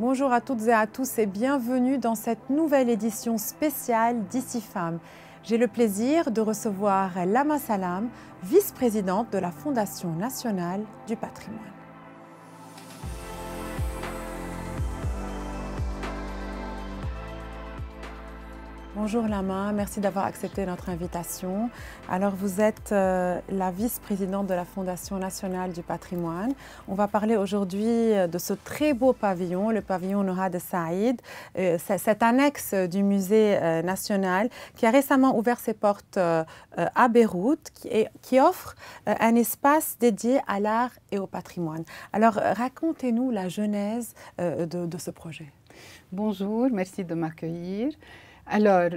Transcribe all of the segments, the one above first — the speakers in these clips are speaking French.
Bonjour à toutes et à tous et bienvenue dans cette nouvelle édition spéciale d'Ici Femmes. J'ai le plaisir de recevoir Lama Salam, vice-présidente de la Fondation nationale du patrimoine. Bonjour Lama, merci d'avoir accepté notre invitation. Alors vous êtes la vice-présidente de la Fondation nationale du patrimoine. On va parler aujourd'hui de ce très beau pavillon, le pavillon Nohad Saïd, cette annexe du musée national qui a récemment ouvert ses portes à Beyrouth, qui offre un espace dédié à l'art et au patrimoine. Alors racontez-nous la genèse de ce projet. Bonjour, merci de m'accueillir. Alors,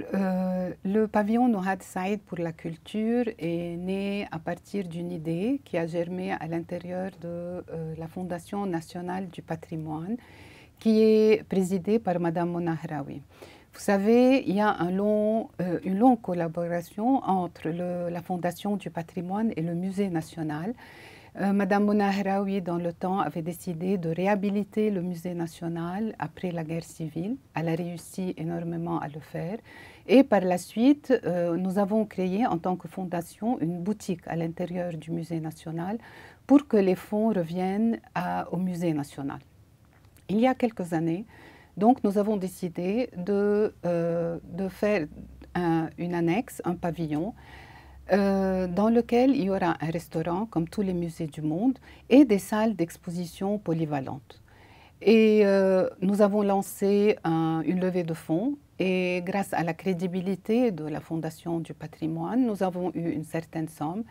le pavillon Nohad Saïd pour la culture est né à partir d'une idée qui a germé à l'intérieur de la Fondation nationale du patrimoine, qui est présidée par Madame Mona Hraoui. Vous savez, il y a une longue collaboration entre la Fondation du patrimoine et le Musée national. Madame Mona Hraoui, dans le temps, avait décidé de réhabiliter le musée national après la guerre civile. Elle a réussi énormément à le faire. Et par la suite, nous avons créé en tant que fondation une boutique à l'intérieur du musée national pour que les fonds reviennent au musée national. Il y a quelques années, donc, nous avons décidé de faire une annexe, un pavillon, dans lequel il y aura un restaurant, comme tous les musées du monde, et des salles d'exposition polyvalentes. Et nous avons lancé une levée de fonds, et grâce à la crédibilité de la Fondation du patrimoine, nous avons eu une certaine somme,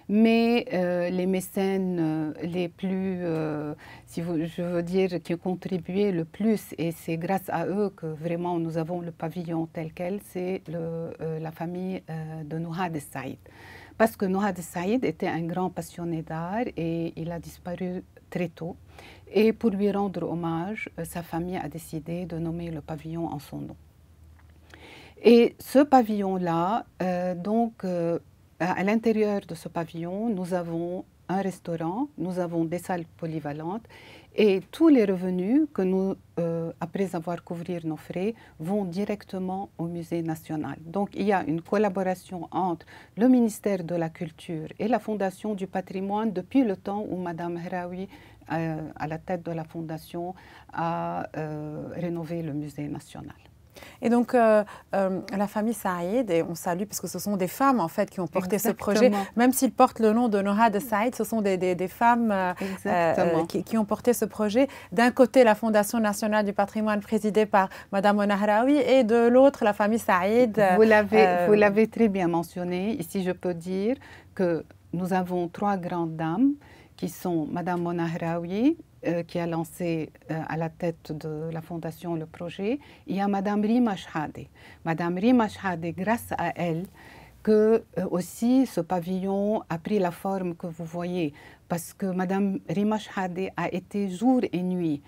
mais les mécènes les plus, je veux dire, qui ont contribué le plus, et c'est grâce à eux que vraiment nous avons le pavillon tel quel, c'est la famille de Nohad Saïd. Parce que Nohad Saïd était un grand passionné d'art et il a disparu très tôt. Et pour lui rendre hommage, sa famille a décidé de nommer le pavillon en son nom. Et ce pavillon-là, à l'intérieur de ce pavillon, nous avons un restaurant, nous avons des salles polyvalentes et tous les revenus que nous, après avoir couvert nos frais, vont directement au musée national. Donc il y a une collaboration entre le ministère de la Culture et la Fondation du patrimoine depuis le temps où Madame Hraoui, à la tête de la Fondation, a rénové le musée national. Et donc, la famille Saïd, et on salue parce que ce sont des femmes en fait qui ont porté ce projet, même s'ils portent le nom de Nohad Saïd, ce sont des femmes qui ont porté ce projet. D'un côté, la Fondation nationale du patrimoine présidée par Madame Mona Hraoui et de l'autre, la famille Saïd. Vous l'avez très bien mentionné. Ici, je peux dire que nous avons trois grandes dames qui sont Madame Mona Hraoui, qui a lancé à la tête de la Fondation le projet. Il y a Madame Rima Chehadeh. Madame Rima Chehadeh, grâce à elle, que aussi ce pavillon a pris la forme que vous voyez, parce que Madame Rima Chehadeh a été jour et nuit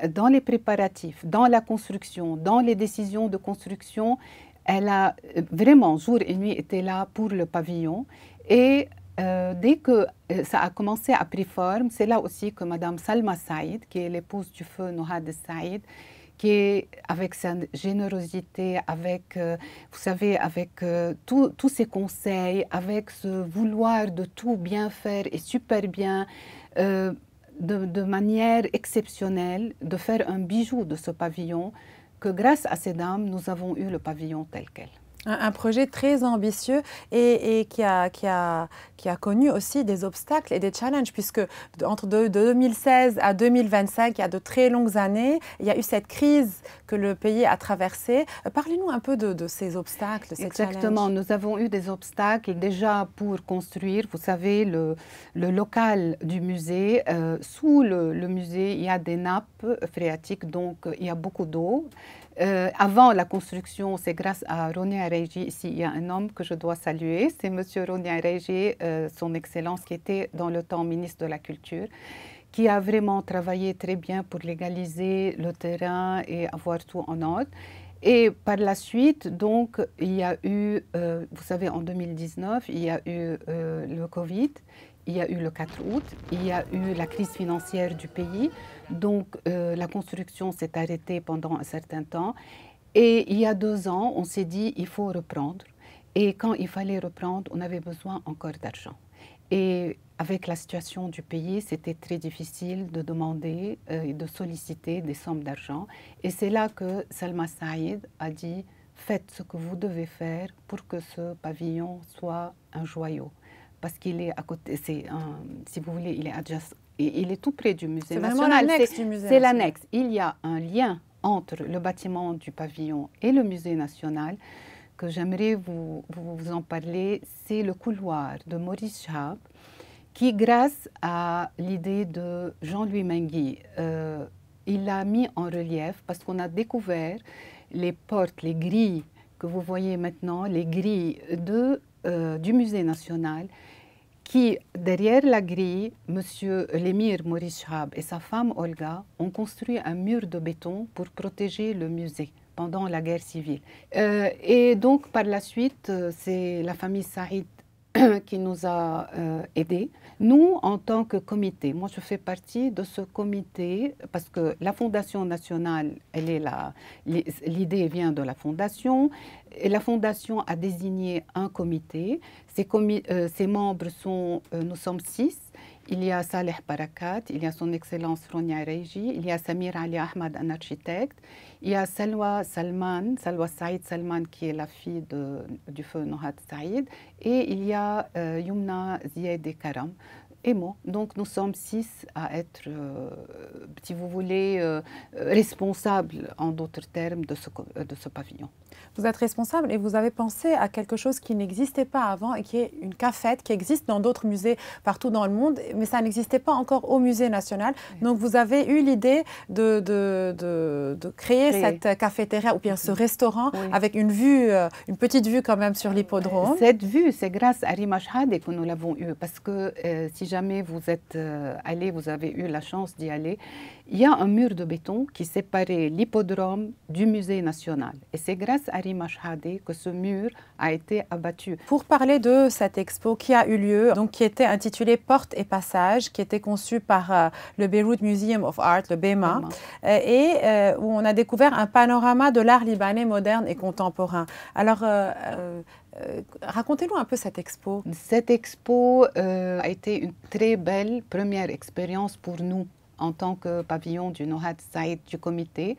dans les préparatifs, dans la construction, dans les décisions de construction. Elle a vraiment jour et nuit été là pour le pavillon. Et dès que ça a commencé à prendre forme, c'est là aussi que Madame Salma Saïd, qui est l'épouse du feu Nohad Saïd, qui est avec sa générosité, avec, vous savez, avec tous ses conseils, avec ce vouloir de tout bien faire et super bien, de manière exceptionnelle, de faire un bijou de ce pavillon, que grâce à ces dames, nous avons eu le pavillon tel quel. Un projet très ambitieux et qui a connu aussi des obstacles et des challenges, puisque entre 2016 à 2025, il y a de très longues années, il y a eu cette crise que le pays a traversée. Parlez-nous un peu de ces obstacles, de ces challenges. Exactement, nous avons eu des obstacles déjà pour construire, vous savez, le local du musée. Sous le musée, il y a des nappes phréatiques, donc il y a beaucoup d'eau. Avant la construction, c'est grâce à Roni Areji, ici il y a un homme que je dois saluer, c'est M. Roni Areji, son Excellence, qui était dans le temps ministre de la Culture, qui a vraiment travaillé très bien pour légaliser le terrain et avoir tout en ordre. Et par la suite, donc, il y a eu, vous savez, en 2019, il y a eu le Covid, il y a eu le 4 août, il y a eu la crise financière du pays. Donc, la construction s'est arrêtée pendant un certain temps. Et il y a 2 ans, on s'est dit il faut reprendre. Et quand il fallait reprendre, on avait besoin encore d'argent. Et avec la situation du pays, c'était très difficile de demander et de solliciter des sommes d'argent. Et c'est là que Salma Saïd a dit faites ce que vous devez faire pour que ce pavillon soit un joyau. Parce qu'il est à côté, si vous voulez, il est tout près du musée national. C'est vraiment l'annexe du musée. C'est l'annexe. Il y a un lien entre le bâtiment du pavillon et le musée national que j'aimerais vous en parler. C'est le couloir de Maurice Chehab qui, grâce à l'idée de Jean-Louis Menguy, il l'a mis en relief parce qu'on a découvert les portes, les grilles que vous voyez maintenant, les grilles du musée national, qui, derrière la grille, M. l'émir Maurice Chehab et sa femme Olga ont construit un mur de béton pour protéger le musée pendant la guerre civile. Et donc, par la suite, c'est la famille Saïd qui nous a aidés. Nous, en tant que comité, moi je fais partie de ce comité parce que la Fondation nationale, elle est là, l'idée vient de la Fondation. Et la Fondation a désigné un comité. Ses membres sont, nous sommes 6. Il y a Saleh Barakat, il y a son Excellence Ronia Reiji, il y a Samir Ali Ahmad, un architecte, il y a Salwa Saïd Salman, qui est la fille du feu Nohat Saïd, et il y a Yumna Zied Karam et moi. Donc nous sommes 6 à être, si vous voulez, responsables, en d'autres termes, de ce pavillon. Vous êtes responsable et vous avez pensé à quelque chose qui n'existait pas avant et qui est une cafette qui existe dans d'autres musées partout dans le monde, mais ça n'existait pas encore au musée national. Oui. Donc vous avez eu l'idée de créer cette cafétéria ou bien ce restaurant avec une vue, une petite vue quand même sur l'hippodrome. Cette vue, c'est grâce à Rima Chehab que nous l'avons eue parce que si jamais vous êtes allé, vous avez eu la chance d'y aller, il y a un mur de béton qui séparait l'hippodrome du musée national. Et c'est grâce à Rima Chehab que ce mur a été abattu. Pour parler de cette expo qui a eu lieu, donc qui était intitulée Portes et passages, qui était conçue par le Beirut Museum of Art, le BEMA, et où on a découvert un panorama de l'art libanais moderne et contemporain. Alors, racontez-nous un peu cette expo. Cette expo a été une très belle première expérience pour nous en tant que pavillon du Nohat Saïd du comité.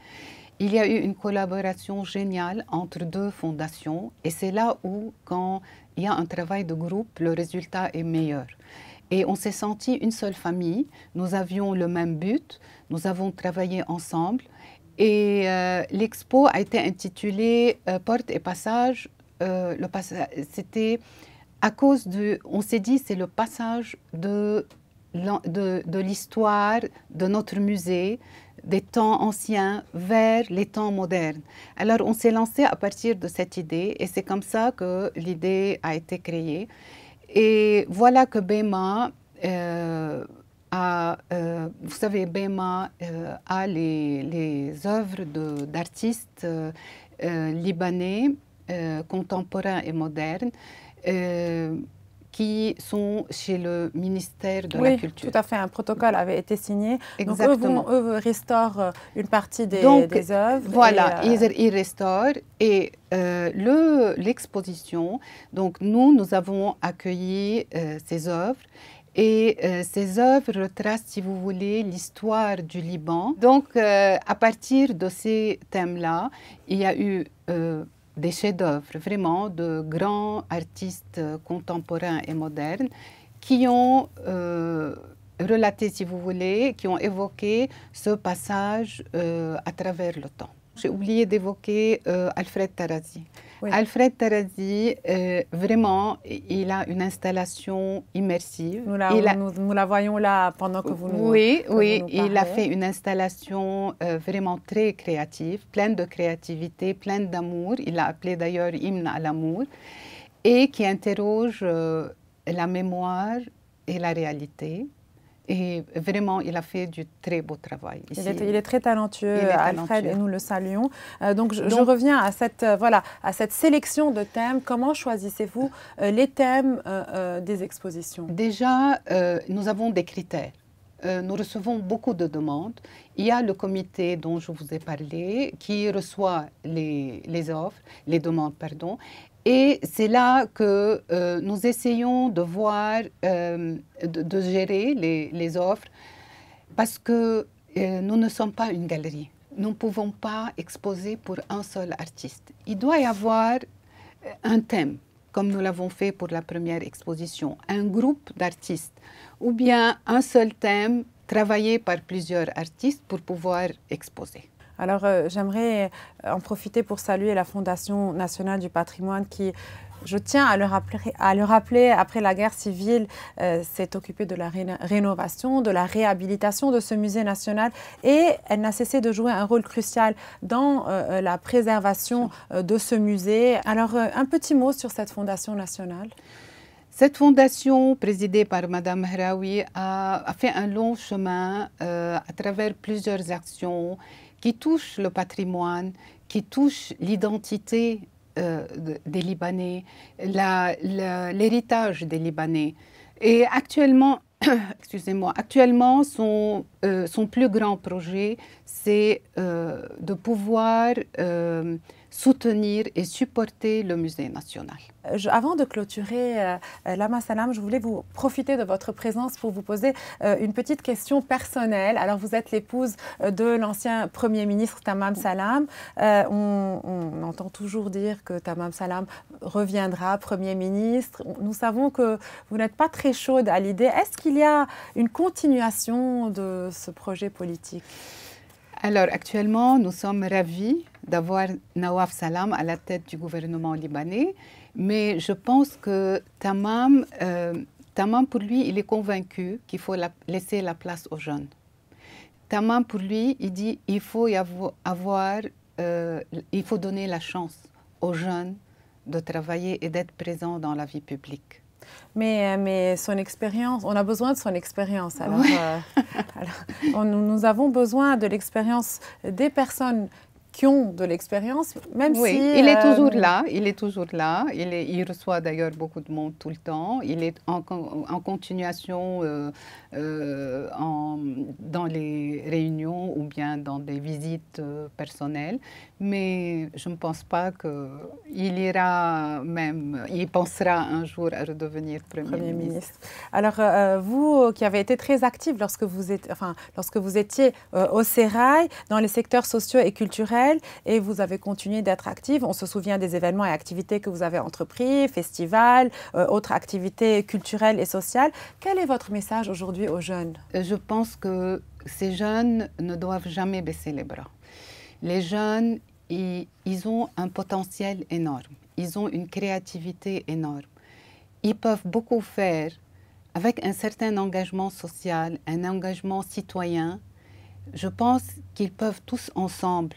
Il y a eu une collaboration géniale entre 2 fondations et c'est là où, quand il y a un travail de groupe, le résultat est meilleur. Et on s'est senti une seule famille, nous avions le même but, nous avons travaillé ensemble et l'expo a été intitulée Portes et passages. C'était à cause on s'est dit c'est le passage de l'histoire de notre musée, des temps anciens vers les temps modernes. Alors on s'est lancé à partir de cette idée et c'est comme ça que l'idée a été créée. Et voilà que BEMA vous savez, BEMA a les œuvres d'artistes libanais contemporains et modernes qui sont chez le ministère de la Culture. Oui, tout à fait. Un protocole avait été signé. Exactement. Donc, eux restaurent une partie des œuvres. Voilà, ils restaurent. Et l'exposition, donc nous avons accueilli ces œuvres. Et ces œuvres retracent, si vous voulez, l'histoire du Liban. Donc, à partir de ces thèmes-là, il y a eu des chefs-d'œuvre, vraiment, de grands artistes contemporains et modernes qui ont relaté, si vous voulez, qui ont évoqué ce passage à travers le temps. J'ai oublié d'évoquer Alfred Tarazi. Oui. Alfred Tarazi, vraiment, il a une installation immersive. Nous la voyons là pendant que vous nous Oui, il a fait une installation vraiment très créative, pleine de créativité, pleine d'amour. Il l'a appelé d'ailleurs Hymne à l'amour, et qui interroge la mémoire et la réalité. Et vraiment, il a fait du très beau travail ici. Il est très talentueux, Alfred, et nous le saluons. Donc, je reviens à cette sélection de thèmes. Comment choisissez-vous les thèmes des expositions? Déjà, nous avons des critères. nous recevons beaucoup de demandes. Il y a le comité dont je vous ai parlé qui reçoit les offres, les demandes, pardon. Et c'est là que nous essayons de voir, de gérer les offres parce que nous ne sommes pas une galerie. Nous ne pouvons pas exposer pour un seul artiste. Il doit y avoir un thème, comme nous l'avons fait pour la première exposition, un groupe d'artistes, ou bien un seul thème travaillé par plusieurs artistes pour pouvoir exposer. Alors, j'aimerais en profiter pour saluer la Fondation nationale du patrimoine qui, je tiens à le rappeler, après la guerre civile, s'est occupée de la rénovation, de la réhabilitation de ce musée national et elle n'a cessé de jouer un rôle crucial dans la préservation de ce musée. Alors, un petit mot sur cette Fondation nationale. Cette fondation, présidée par Mme Hraoui, a fait un long chemin à travers plusieurs actions qui touchent le patrimoine, qui touchent l'identité des Libanais, l'héritage des Libanais. Et actuellement, excusez-moi, actuellement son plus grand projet, c'est de pouvoir soutenir et supporter le musée national. Avant de clôturer, Lama Salam, je voulais vous profiter de votre présence pour vous poser une petite question personnelle. Alors, vous êtes l'épouse de l'ancien Premier ministre Tamam Salam. On entend toujours dire que Tamam Salam reviendra Premier ministre. Nous savons que vous n'êtes pas très chaude à l'idée. Est-ce qu'il y a une continuation de ce projet politique ? Alors, actuellement, nous sommes ravis d'avoir Nawaf Salam à la tête du gouvernement libanais, mais je pense que Tamam, pour lui, il est convaincu qu'il faut laisser la place aux jeunes. Tamam, pour lui, il dit qu'il faut il faut donner la chance aux jeunes de travailler et d'être présents dans la vie publique. Mais son expérience, on a besoin de son expérience. Alors, nous avons besoin de l'expérience des personnes qui ont de l'expérience, même oui, si... il est toujours là, il est toujours là. Il reçoit d'ailleurs beaucoup de monde tout le temps. Il est en continuation dans les réunions ou bien dans des visites personnelles. Mais je ne pense pas qu'il ira même, il pensera un jour à redevenir Premier ministre. Alors, vous qui avez été très active lorsque vous étiez au Sérail, dans les secteurs sociaux et culturels, et vous avez continué d'être active. On se souvient des événements et activités que vous avez entrepris, festivals, autres activités culturelles et sociales. Quel est votre message aujourd'hui aux jeunes? Je pense que ces jeunes ne doivent jamais baisser les bras. Les jeunes, ils ont un potentiel énorme. Ils ont une créativité énorme. Ils peuvent beaucoup faire avec un certain engagement social, un engagement citoyen. Je pense qu'ils peuvent tous ensemble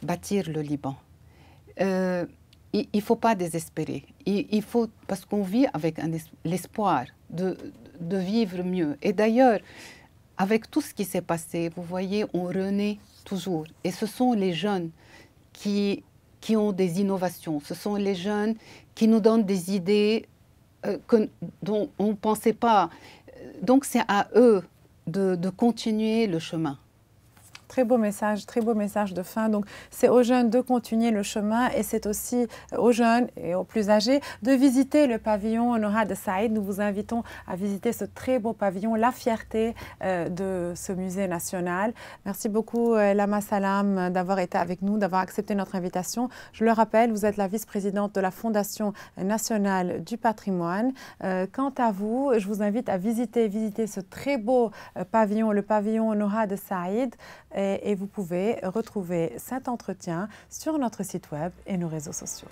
bâtir le Liban. Il ne faut pas désespérer. Il faut, parce qu'on vit avec l'espoir de vivre mieux. Et d'ailleurs, avec tout ce qui s'est passé, vous voyez, on renaît toujours. Et ce sont les jeunes qui ont des innovations. Ce sont les jeunes qui nous donnent des idées dont on ne pensait pas. Donc c'est à eux de continuer le chemin. Très beau message de fin. Donc, c'est aux jeunes de continuer le chemin et c'est aussi aux jeunes et aux plus âgés de visiter le pavillon Nohad Saïd. Nous vous invitons à visiter ce très beau pavillon, la fierté de ce musée national. Merci beaucoup, Lama Salam, d'avoir été avec nous, d'avoir accepté notre invitation. Je le rappelle, vous êtes la vice-présidente de la Fondation nationale du patrimoine. Quant à vous, je vous invite à visiter ce très beau pavillon, le pavillon Nohad Saïd. Et vous pouvez retrouver cet entretien sur notre site web et nos réseaux sociaux.